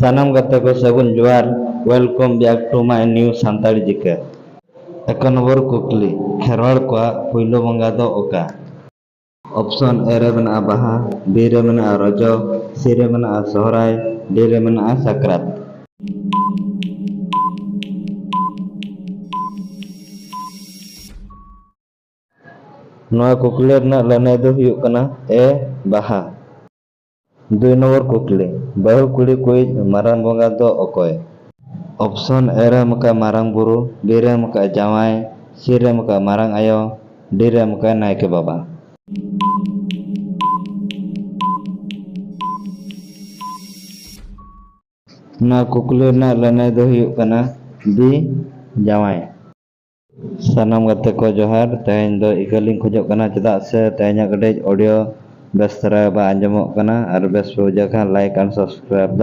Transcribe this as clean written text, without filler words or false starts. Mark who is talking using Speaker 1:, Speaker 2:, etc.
Speaker 1: Sanam gatte ko sagun joar. Welcome back to my new Santali Jike. Ek nomor kukli kherwal ko puilo bangga do oka. Option A re mena'a baha, B re mena'a rojo, C re mena'a sohrai, D re mena'a sakrat. Noa kukli rena lanai do huyuk kana A baha. 2 nomor kukli bahu kuli kuij marang bangga do okoy. Option A re maka marang buru, B re maka jawai, C re maka marang ayo, D re maka naike baba. Na kukli na lanai do huyuk kana B jawai. Sanam gate ko johar, teheny do ikaling khojok kana chedak se tehenya gadej audio bes tara ba anjomok kana ar bes pe buja khan like and subscribe da